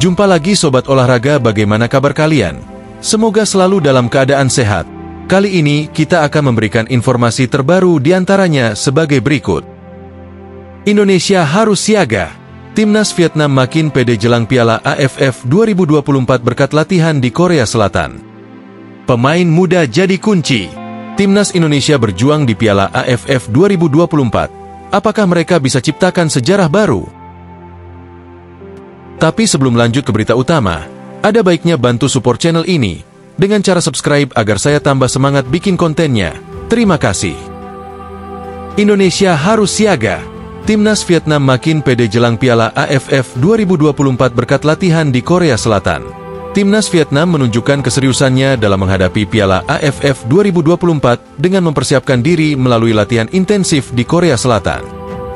Jumpa lagi Sobat Olahraga, bagaimana kabar kalian? Semoga selalu dalam keadaan sehat. Kali ini kita akan memberikan informasi terbaru diantaranya sebagai berikut. Indonesia harus siaga. Timnas Vietnam makin pede jelang Piala AFF 2024 berkat latihan di Korea Selatan. Pemain muda jadi kunci. Timnas Indonesia berjuang di Piala AFF 2024. Apakah mereka bisa ciptakan sejarah baru? Tapi sebelum lanjut ke berita utama, ada baiknya bantu support channel ini dengan cara subscribe agar saya tambah semangat bikin kontennya. Terima kasih. Indonesia harus siaga. Timnas Vietnam makin pede jelang Piala AFF 2024 berkat latihan di Korea Selatan. Timnas Vietnam menunjukkan keseriusannya dalam menghadapi Piala AFF 2024 dengan mempersiapkan diri melalui latihan intensif di Korea Selatan.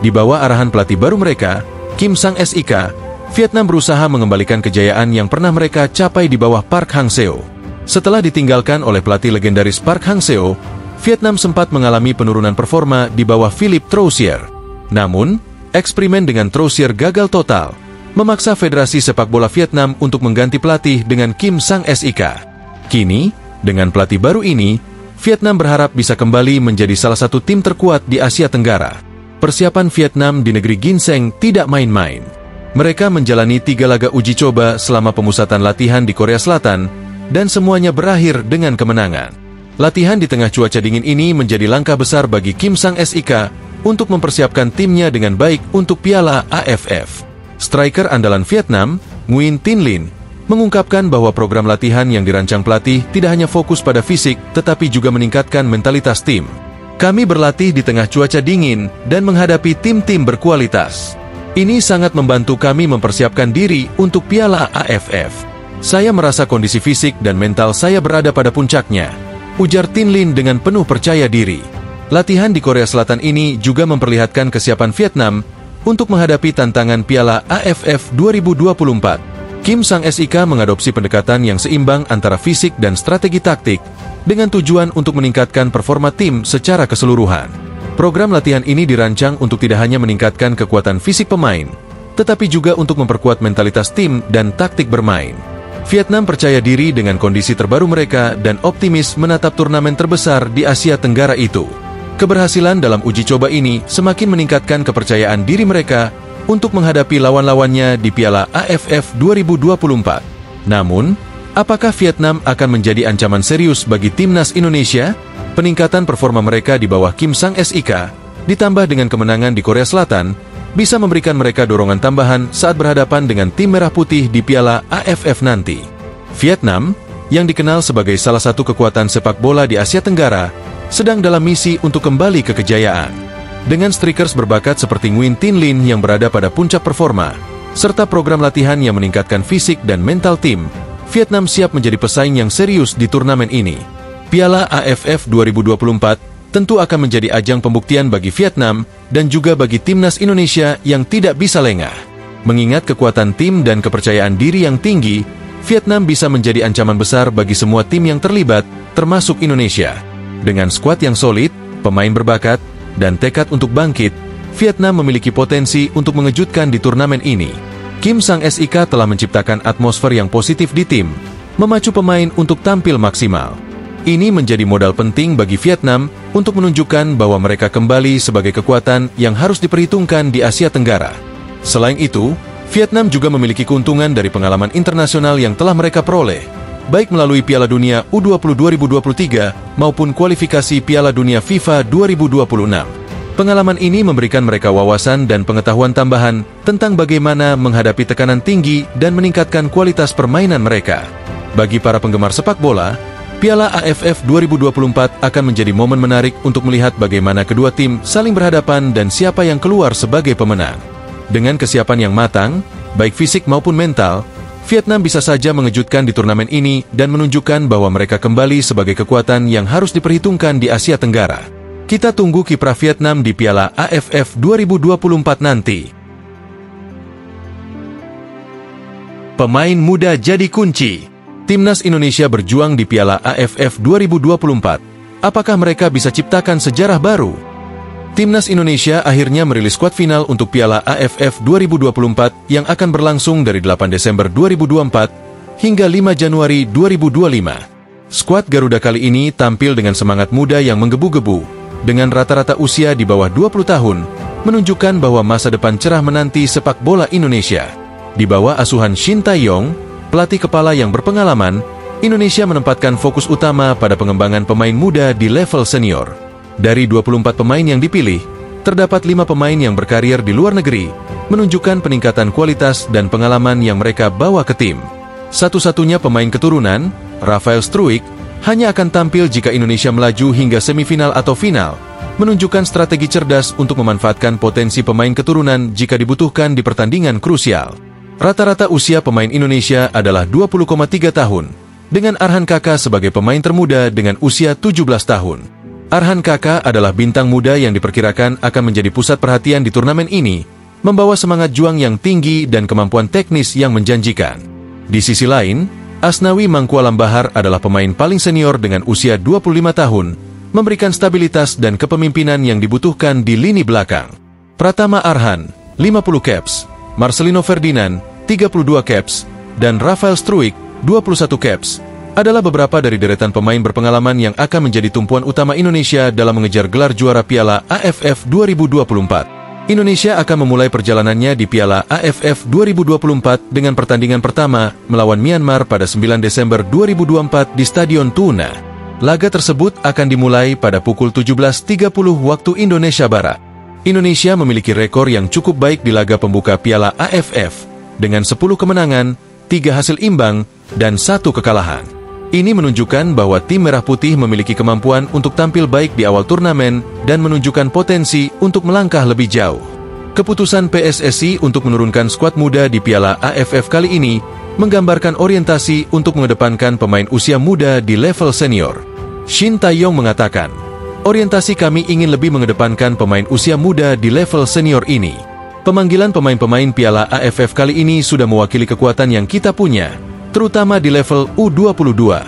Di bawah arahan pelatih baru mereka, Kim Sang-sik, Vietnam berusaha mengembalikan kejayaan yang pernah mereka capai di bawah Park Hang-seo. Setelah ditinggalkan oleh pelatih legendaris Park Hang-seo, Vietnam sempat mengalami penurunan performa di bawah Philippe Troussier. Namun, eksperimen dengan Troussier gagal total, memaksa Federasi Sepak Bola Vietnam untuk mengganti pelatih dengan Kim Sang-sik. Kini, dengan pelatih baru ini, Vietnam berharap bisa kembali menjadi salah satu tim terkuat di Asia Tenggara. Persiapan Vietnam di negeri ginseng tidak main-main. Mereka menjalani 3 laga uji coba selama pemusatan latihan di Korea Selatan, dan semuanya berakhir dengan kemenangan. Latihan di tengah cuaca dingin ini menjadi langkah besar bagi Kim Sang-sik untuk mempersiapkan timnya dengan baik untuk Piala AFF. Striker andalan Vietnam, Nguyen Tin Linh, mengungkapkan bahwa program latihan yang dirancang pelatih tidak hanya fokus pada fisik, tetapi juga meningkatkan mentalitas tim. Kami berlatih di tengah cuaca dingin dan menghadapi tim-tim berkualitas. Ini sangat membantu kami mempersiapkan diri untuk Piala AFF. Saya merasa kondisi fisik dan mental saya berada pada puncaknya, ujar Tin Linh dengan penuh percaya diri. Latihan di Korea Selatan ini juga memperlihatkan kesiapan Vietnam untuk menghadapi tantangan Piala AFF 2024. Kim Sang-sik mengadopsi pendekatan yang seimbang antara fisik dan strategi taktik dengan tujuan untuk meningkatkan performa tim secara keseluruhan. Program latihan ini dirancang untuk tidak hanya meningkatkan kekuatan fisik pemain, tetapi juga untuk memperkuat mentalitas tim dan taktik bermain. Vietnam percaya diri dengan kondisi terbaru mereka dan optimis menatap turnamen terbesar di Asia Tenggara itu. Keberhasilan dalam uji coba ini semakin meningkatkan kepercayaan diri mereka untuk menghadapi lawan-lawannya di Piala AFF 2024. Namun, apakah Vietnam akan menjadi ancaman serius bagi timnas Indonesia? Peningkatan performa mereka di bawah Kim Sang-sik, ditambah dengan kemenangan di Korea Selatan, bisa memberikan mereka dorongan tambahan saat berhadapan dengan tim merah putih di Piala AFF nanti. Vietnam, yang dikenal sebagai salah satu kekuatan sepak bola di Asia Tenggara, sedang dalam misi untuk kembali ke kejayaan. Dengan strikers berbakat seperti Nguyen Tin Linh yang berada pada puncak performa, serta program latihan yang meningkatkan fisik dan mental tim, Vietnam siap menjadi pesaing yang serius di turnamen ini. Piala AFF 2024 tentu akan menjadi ajang pembuktian bagi Vietnam dan juga bagi timnas Indonesia yang tidak bisa lengah. Mengingat kekuatan tim dan kepercayaan diri yang tinggi, Vietnam bisa menjadi ancaman besar bagi semua tim yang terlibat, termasuk Indonesia. Dengan skuad yang solid, pemain berbakat, dan tekad untuk bangkit, Vietnam memiliki potensi untuk mengejutkan di turnamen ini. Kim Sang-sik telah menciptakan atmosfer yang positif di tim, memacu pemain untuk tampil maksimal. Ini menjadi modal penting bagi Vietnam untuk menunjukkan bahwa mereka kembali sebagai kekuatan yang harus diperhitungkan di Asia Tenggara. Selain itu, Vietnam juga memiliki keuntungan dari pengalaman internasional yang telah mereka peroleh, baik melalui Piala Dunia U20 2023 maupun kualifikasi Piala Dunia FIFA 2026. Pengalaman ini memberikan mereka wawasan dan pengetahuan tambahan tentang bagaimana menghadapi tekanan tinggi dan meningkatkan kualitas permainan mereka. Bagi para penggemar sepak bola, Piala AFF 2024 akan menjadi momen menarik untuk melihat bagaimana kedua tim saling berhadapan dan siapa yang keluar sebagai pemenang. Dengan kesiapan yang matang, baik fisik maupun mental, Vietnam bisa saja mengejutkan di turnamen ini dan menunjukkan bahwa mereka kembali sebagai kekuatan yang harus diperhitungkan di Asia Tenggara. Kita tunggu kiprah Vietnam di Piala AFF 2024 nanti. Pemain muda jadi kunci. Timnas Indonesia berjuang di Piala AFF 2024. Apakah mereka bisa ciptakan sejarah baru? Timnas Indonesia akhirnya merilis skuad final untuk Piala AFF 2024 yang akan berlangsung dari 8 Desember 2024 hingga 5 Januari 2025. Skuad Garuda kali ini tampil dengan semangat muda yang menggebu-gebu, dengan rata-rata usia di bawah 20 tahun, menunjukkan bahwa masa depan cerah menanti sepak bola Indonesia. Di bawah asuhan Shin Tae-yong, pelatih kepala yang berpengalaman, Indonesia menempatkan fokus utama pada pengembangan pemain muda di level senior. Dari 24 pemain yang dipilih, terdapat 5 pemain yang berkarir di luar negeri, menunjukkan peningkatan kualitas dan pengalaman yang mereka bawa ke tim. Satu-satunya pemain keturunan, Rafael Struijk, hanya akan tampil jika Indonesia melaju hingga semifinal atau final, menunjukkan strategi cerdas untuk memanfaatkan potensi pemain keturunan jika dibutuhkan di pertandingan krusial. Rata-rata usia pemain Indonesia adalah 20,3 tahun, dengan Arhan Kaka sebagai pemain termuda dengan usia 17 tahun. Arhan Kaka adalah bintang muda yang diperkirakan akan menjadi pusat perhatian di turnamen ini, membawa semangat juang yang tinggi dan kemampuan teknis yang menjanjikan. Di sisi lain, Asnawi Mangkualam Bahar adalah pemain paling senior dengan usia 25 tahun, memberikan stabilitas dan kepemimpinan yang dibutuhkan di lini belakang. Pratama Arhan, 50 caps, Marcelino Ferdinand, 32 caps, dan Rafael Struijk, 21 caps, adalah beberapa dari deretan pemain berpengalaman yang akan menjadi tumpuan utama Indonesia dalam mengejar gelar juara Piala AFF 2024. Indonesia akan memulai perjalanannya di Piala AFF 2024 dengan pertandingan pertama melawan Myanmar pada 9 Desember 2024 di Stadion Tuna. Laga tersebut akan dimulai pada pukul 17.30 waktu Indonesia Barat. Indonesia memiliki rekor yang cukup baik di laga pembuka Piala AFF, dengan 10 kemenangan, 3 hasil imbang, dan 1 kekalahan. Ini menunjukkan bahwa tim Merah Putih memiliki kemampuan untuk tampil baik di awal turnamen dan menunjukkan potensi untuk melangkah lebih jauh. Keputusan PSSI untuk menurunkan skuad muda di Piala AFF kali ini menggambarkan orientasi untuk mengedepankan pemain usia muda di level senior. Shin Tae-yong mengatakan, "Orientasi kami ingin lebih mengedepankan pemain usia muda di level senior ini. Pemanggilan pemain-pemain Piala AFF kali ini sudah mewakili kekuatan yang kita punya, terutama di level U22.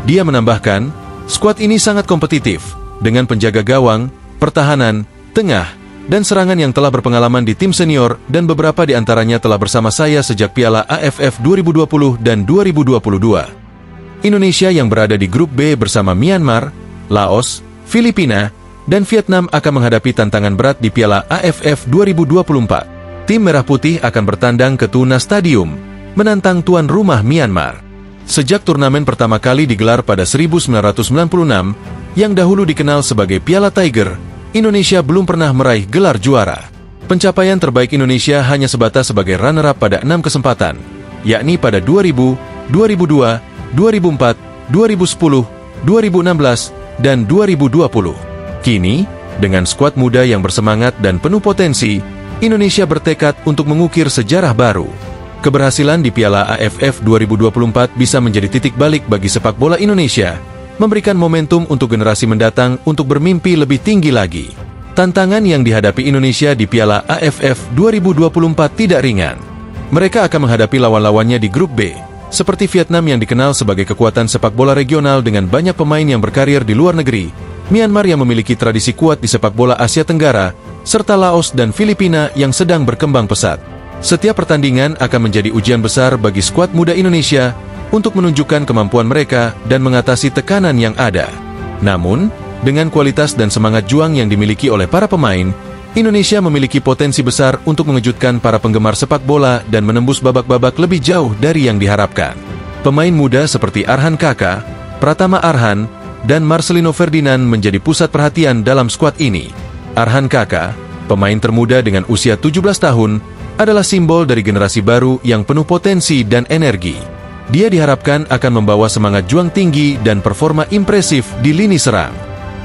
Dia menambahkan, skuad ini sangat kompetitif, dengan penjaga gawang, pertahanan, tengah, dan serangan yang telah berpengalaman di tim senior dan beberapa di antaranya telah bersama saya sejak Piala AFF 2020 dan 2022. Indonesia yang berada di grup B bersama Myanmar, Laos, Filipina, dan Vietnam akan menghadapi tantangan berat di Piala AFF 2024. Tim Merah Putih akan bertandang ke Tuna Stadium, menantang tuan rumah Myanmar. Sejak turnamen pertama kali digelar pada 1996, yang dahulu dikenal sebagai Piala Tiger, Indonesia belum pernah meraih gelar juara. Pencapaian terbaik Indonesia hanya sebatas sebagai runner-up pada 6 kesempatan, yakni pada 2000, 2002, 2004, 2010, 2016, dan 2020. Kini, dengan skuad muda yang bersemangat dan penuh potensi, Indonesia bertekad untuk mengukir sejarah baru. Keberhasilan di Piala AFF 2024 bisa menjadi titik balik bagi sepak bola Indonesia, memberikan momentum untuk generasi mendatang untuk bermimpi lebih tinggi lagi. Tantangan yang dihadapi Indonesia di Piala AFF 2024 tidak ringan. Mereka akan menghadapi lawan-lawannya di grup B, seperti Vietnam yang dikenal sebagai kekuatan sepak bola regional dengan banyak pemain yang berkarir di luar negeri, Myanmar yang memiliki tradisi kuat di sepak bola Asia Tenggara, serta Laos dan Filipina yang sedang berkembang pesat. Setiap pertandingan akan menjadi ujian besar bagi skuad muda Indonesia untuk menunjukkan kemampuan mereka dan mengatasi tekanan yang ada. Namun, dengan kualitas dan semangat juang yang dimiliki oleh para pemain, Indonesia memiliki potensi besar untuk mengejutkan para penggemar sepak bola dan menembus babak-babak lebih jauh dari yang diharapkan. Pemain muda seperti Arhan Kaka, Pratama Arhan, dan Marcelino Ferdinand menjadi pusat perhatian dalam skuad ini. Arhan Kaka, pemain termuda dengan usia 17 tahun, adalah simbol dari generasi baru yang penuh potensi dan energi. Dia diharapkan akan membawa semangat juang tinggi dan performa impresif di lini serang.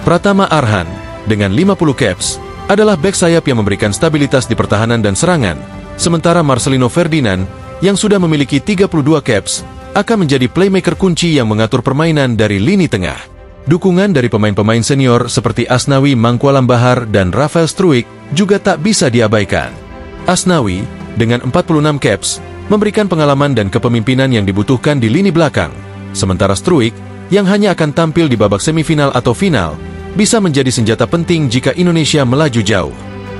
Pratama Arhan, dengan 50 caps, adalah bek sayap yang memberikan stabilitas di pertahanan dan serangan, sementara Marcelino Ferdinand, yang sudah memiliki 32 caps, akan menjadi playmaker kunci yang mengatur permainan dari lini tengah. Dukungan dari pemain-pemain senior seperti Asnawi Mangkualam Bahar dan Rafael Struijk juga tak bisa diabaikan. Asnawi, dengan 46 caps, memberikan pengalaman dan kepemimpinan yang dibutuhkan di lini belakang, sementara Struijk, yang hanya akan tampil di babak semifinal atau final, bisa menjadi senjata penting jika Indonesia melaju jauh.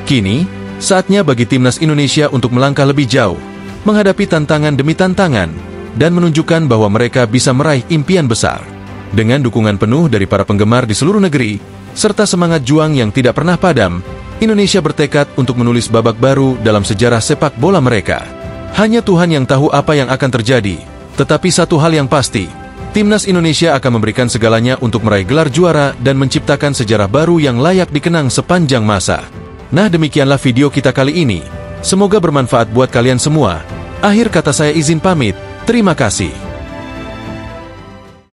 Kini, saatnya bagi timnas Indonesia untuk melangkah lebih jauh, menghadapi tantangan demi tantangan, dan menunjukkan bahwa mereka bisa meraih impian besar. Dengan dukungan penuh dari para penggemar di seluruh negeri, serta semangat juang yang tidak pernah padam, Indonesia bertekad untuk menulis babak baru dalam sejarah sepak bola mereka. Hanya Tuhan yang tahu apa yang akan terjadi, tetapi satu hal yang pasti, timnas Indonesia akan memberikan segalanya untuk meraih gelar juara dan menciptakan sejarah baru yang layak dikenang sepanjang masa. Nah, demikianlah video kita kali ini. Semoga bermanfaat buat kalian semua. Akhir kata saya izin pamit, terima kasih.